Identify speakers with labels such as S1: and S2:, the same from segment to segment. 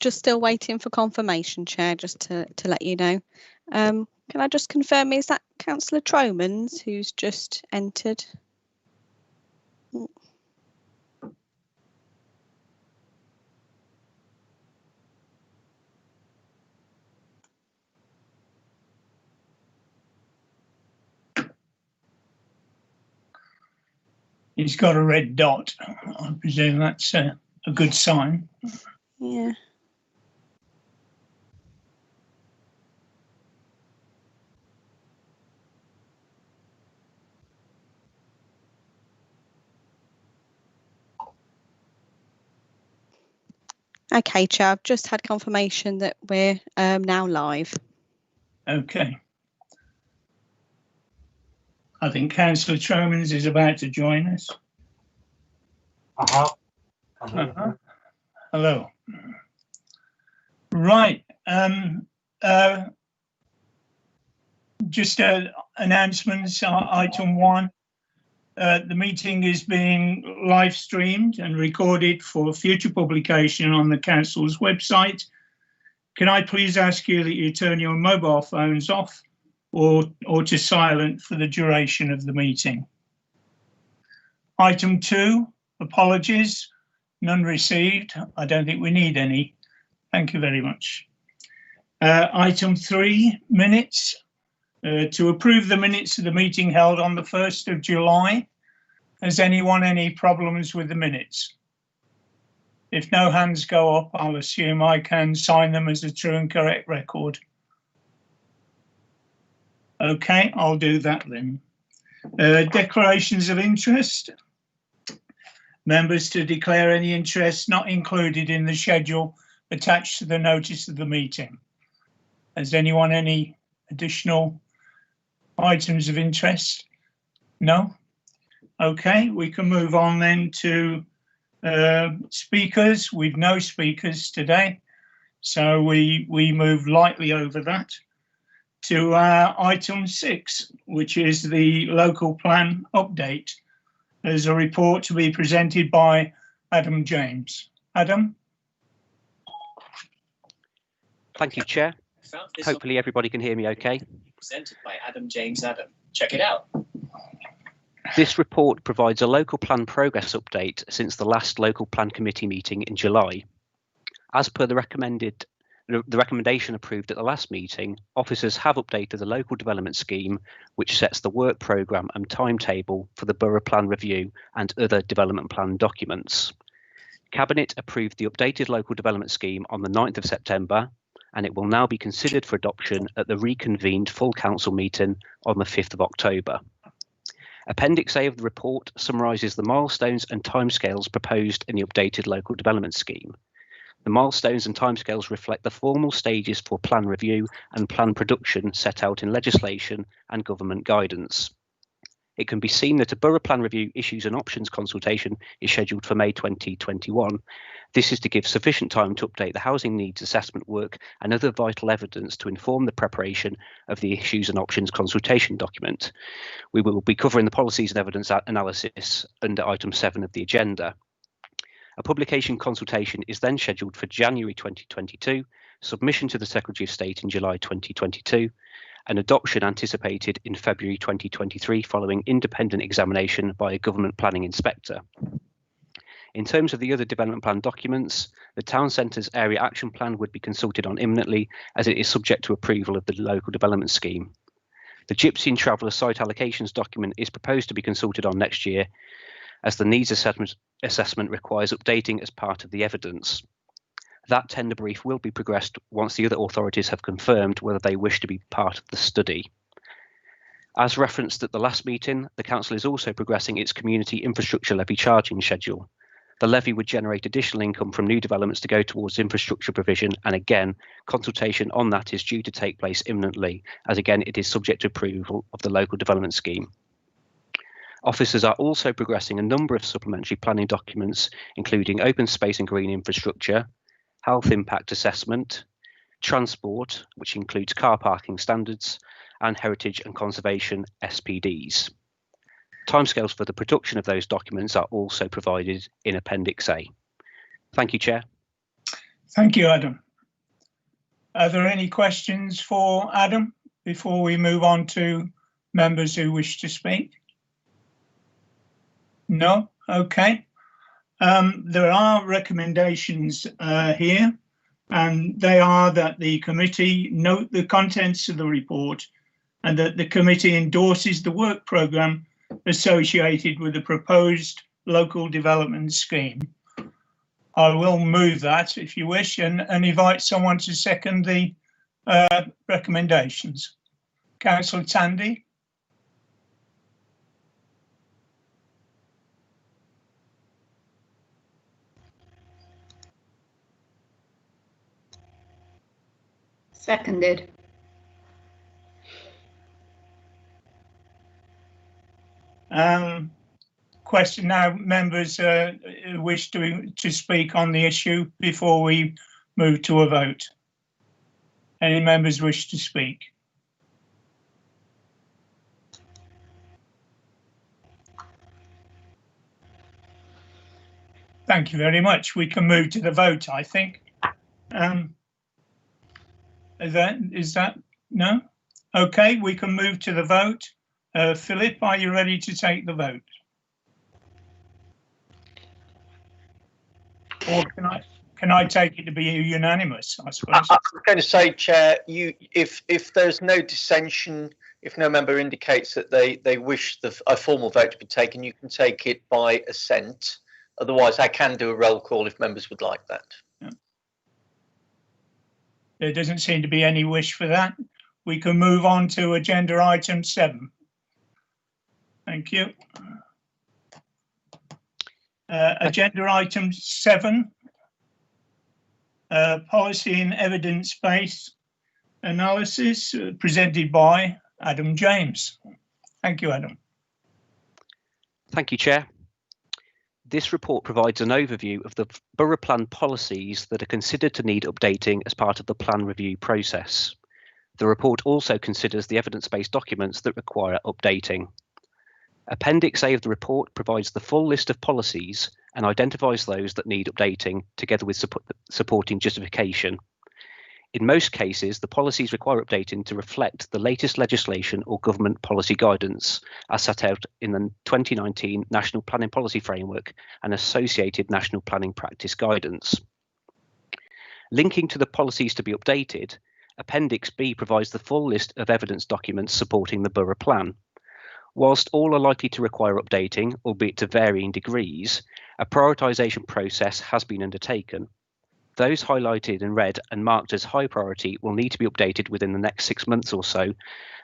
S1: just still waiting for confirmation, Chair, just to let you know. Can I just confirm, is that Councillor Tromans who's just entered?
S2: He's got a red dot. I presume that's a good sign.
S1: Yeah. Okay, Chair, I've just had confirmation that we're now live.
S2: Okay. I think Councillor Tromans is about to join us. Hello. Right. Just announcements. Item 1. The meeting is being live streamed and recorded for future publication on the Council's website. Can I please ask you that you turn your mobile phones off or to silent for the duration of the meeting? Item 2, apologies, none received. I don't think we need any. Thank you very much. Item 3, minutes. To approve the minutes of the meeting held on the 1st of July. Has anyone any problems with the minutes? If no hands go up, I'll assume I can sign them as a true and correct record. Okay, I'll do that then. Declarations of interest. Members to declare any interest not included in the schedule attached to the notice of the meeting. Has anyone any additional items of interest? No? Okay, we can move on then to speakers. We've no speakers today, so we move lightly over that to item 6, which is the local plan update. There's a report to be presented by Adam James. Adam?
S3: Thank you, Chair. Hopefully everybody can hear me okay.
S4: Presented by Adam James. Adam, check it out.
S3: This report provides a local plan progress update since the last local plan committee meeting in July. As per the recommendation approved at the last meeting, officers have updated the local development scheme, which sets the work programme and timetable for the borough plan review and other development plan documents. Cabinet approved the updated local development scheme on the 9th of September, and it will now be considered for adoption at the reconvened full council meeting on the 5th of October. Appendix A of the report summarises the milestones and timescales proposed in the updated local development scheme. The milestones and timescales reflect the formal stages for plan review and plan production set out in legislation and government guidance. It can be seen that a borough plan review issues and options consultation is scheduled for May 2021. This is to give sufficient time to update the housing needs assessment work and other vital evidence to inform the preparation of the issues and options consultation document. We will be covering the policies and evidence analysis under item 7 of the agenda. A publication consultation is then scheduled for January 2022, submission to the Secretary of State in July 2022, and adoption anticipated in February 2023 following independent examination by a government planning inspector. In terms of the other development plan documents, the Town Centre's Area Action Plan would be consulted on imminently as it is subject to approval of the local development scheme. The Gypsy and Traveller site allocations document is proposed to be consulted on next year as the needs assessment requires updating as part of the evidence. That tender brief will be progressed once the other authorities have confirmed whether they wish to be part of the study. As referenced at the last meeting, the Council is also progressing its community infrastructure levy charging schedule. The levy would generate additional income from new developments to go towards infrastructure provision, and again, consultation on that is due to take place imminently, as again it is subject to approval of the local development scheme. Officers are also progressing a number of supplementary planning documents, including open space and green infrastructure, health impact assessment, transport, which includes car parking standards, and heritage and conservation SPDs. Timescales for the production of those documents are also provided in Appendix A. Thank you, Chair.
S2: Thank you, Adam. Are there any questions for Adam before we move on to members who wish to speak? No? Okay. There are recommendations here, and they are that the committee note the contents of the report and that the committee endorses the work programme associated with the proposed local development scheme. I will move that if you wish and invite someone to second the recommendations. Councillor Tandy.
S5: Seconded.
S2: Question now, members wish to speak on the issue before we move to a vote. Any members wish to speak? Thank you very much. We can move to the vote, I think. Is that no? Okay, we can move to the vote. Philip, are you ready to take the vote? Or can I take it to be unanimous, I suppose?
S6: I was going to say, Chair, if there's no dissension, if no member indicates that they wish a formal vote to be taken, you can take it by assent. Otherwise, I can do a roll call if members would like that.
S2: Yeah. There doesn't seem to be any wish for that. We can move on to agenda item 7. Thank you. Agenda item 7, policy and evidence-based analysis, presented by Adam James. Thank you, Adam.
S3: Thank you, Chair. This report provides an overview of the borough plan policies that are considered to need updating as part of the plan review process. The report also considers the evidence-based documents that require updating. Appendix A of the report provides the full list of policies and identifies those that need updating, together with supporting justification. In most cases, the policies require updating to reflect the latest legislation or government policy guidance as set out in the 2019 National Planning Policy Framework and associated National Planning Practice Guidance. Linking to the policies to be updated, Appendix B provides the full list of evidence documents supporting the borough plan. Whilst all are likely to require updating, albeit to varying degrees, a prioritisation process has been undertaken. Those highlighted in red and marked as high priority will need to be updated within the next 6 months or so,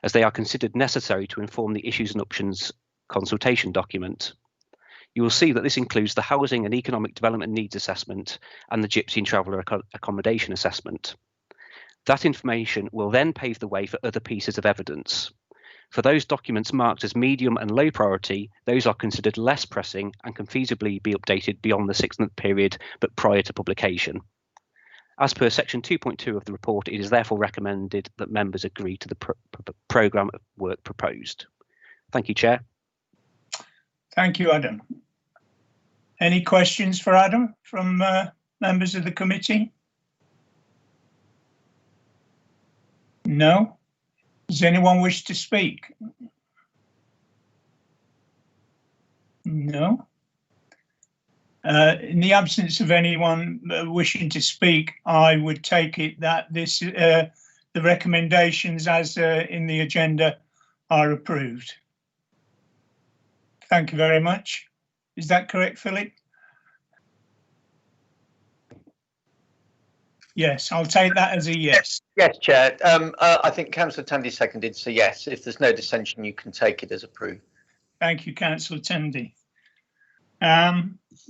S3: as they are considered necessary to inform the issues and options consultation document. You will see that this includes the Housing and Economic Development Needs Assessment and the Gypsy and Traveller Accommodation Assessment. That information will then pave the way for other pieces of evidence. For those documents marked as medium and low priority, those are considered less pressing and can feasibly be updated beyond the 6-month period, but prior to publication. As per section 2.2 of the report, it is therefore recommended that members agree to the programme of work proposed. Thank you, Chair.
S2: Thank you, Adam. Any questions for Adam from members of the committee? No? Does anyone wish to speak? No? In the absence of anyone wishing to speak, I would take it that the recommendations as in the agenda are approved. Thank you very much. Is that correct, Philip? Yes, I'll take that as a yes.
S6: Yes, Chair. I think Councillor Tandy seconded, so yes, if there's no dissension, you can take it as approved.
S2: Thank you, Councillor Tandy.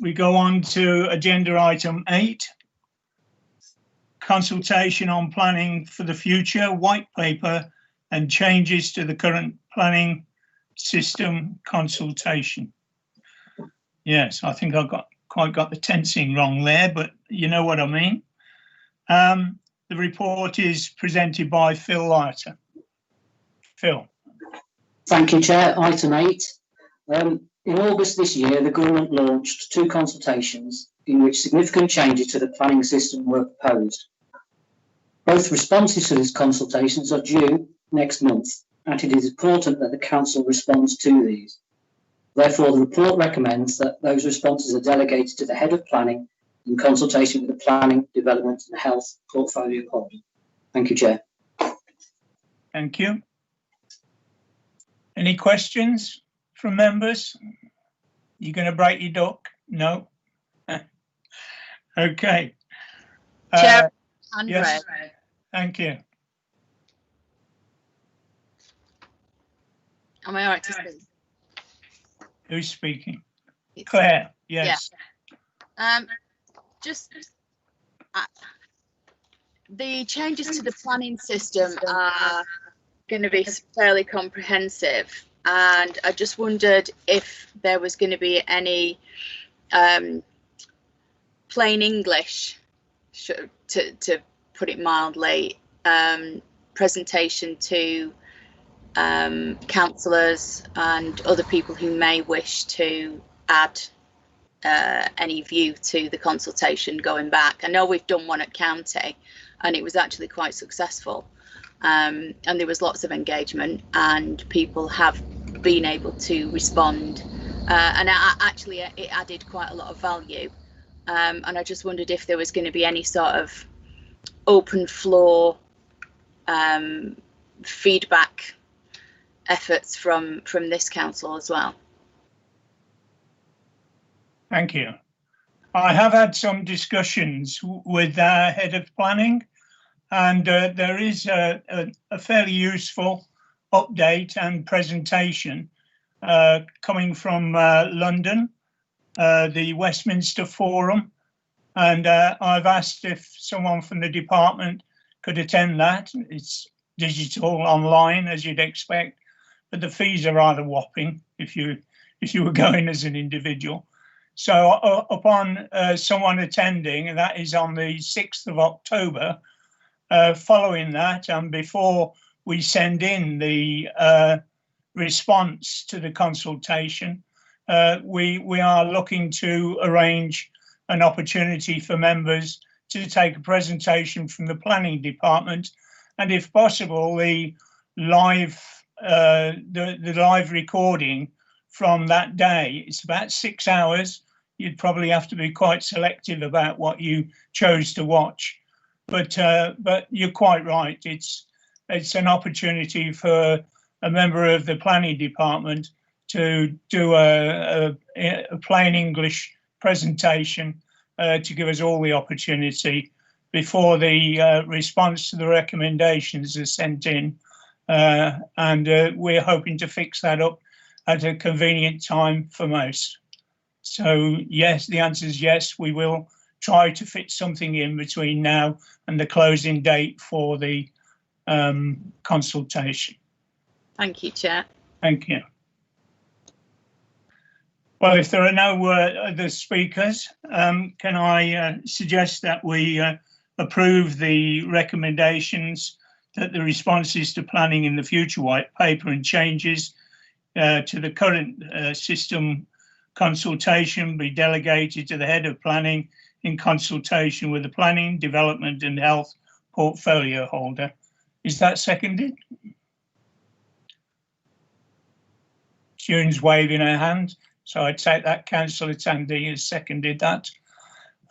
S2: We go on to agenda item 8, consultation on planning for the future, white paper and changes to the current planning system consultation. Yes, I think I've quite got the tensing wrong there, but you know what I mean. The report is presented by Phil Leiter. Phil.
S7: Thank you, Chair. Item 8. In In August this year, the government launched 2 consultations in which significant changes to the planning system were proposed. Both responses to these consultations are due next month, and it is important that the Council responds to these. Therefore, the report recommends that those responses are delegated to the Head of Planning in consultation with the Planning, Development and Health Portfolio Holder. Thank you, Chair.
S2: Thank you. Any questions from members? You're going to break your duck? No? Okay.
S8: Chair,
S2: yes. Thank you.
S8: Am I all right to speak?
S2: Who's speaking? Claire, yes.
S8: Yeah. The changes to the planning system are going to be fairly comprehensive, and I just wondered if there was going to be any plain English, to put it mildly, presentation to councillors and other people who may wish to add any view to the consultation going back. I know we've done one at county and it was actually quite successful, and there was lots of engagement and people have been able to respond, and actually it added quite a lot of value, and I just wondered if there was going to be any sort of open floor feedback efforts from this council as well.
S2: Thank you. I have had some discussions with our Head of Planning, and there is a fairly useful update and presentation coming from London, the Westminster Forum, and I've asked if someone from the department could attend that. It's digital, online, as you'd expect, but the fees are rather whopping if you were going as an individual. So upon someone attending, and that is on the 6th of October, following that, and before we send in the response to the consultation, we are looking to arrange an opportunity for members to take a presentation from the planning department, and if possible, the live recording from that day. It's about 6 hours. You'd probably have to be quite selective about what you chose to watch, but you're quite right. It's an opportunity for a member of the planning department to do a plain English presentation to give us all the opportunity before the response to the recommendations is sent in, and we're hoping to fix that up at a convenient time for most. So yes, the answer is yes, we will try to fit something in between now and the closing date for the consultation.
S8: Thank you, Chair.
S2: Thank you. Well, if there are no other speakers, can I suggest that we approve the recommendations that the responses to planning in the future white paper and changes to the current system consultation be delegated to the Head of Planning in consultation with the Planning, Development and Health Portfolio Holder. Is that seconded? June's waving her hand, so I take that Councillor Tandy has seconded that.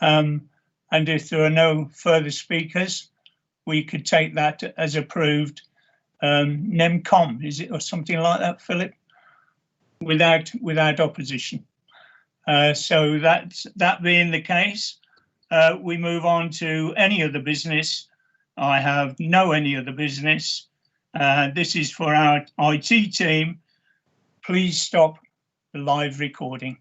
S2: And if there are no further speakers, we could take that as approved. NEMCOM, is it, or something like that, Philip? Without opposition. So that being the case, we move on to any other business. I have no any other business. This is for our IT team. Please stop the live recording.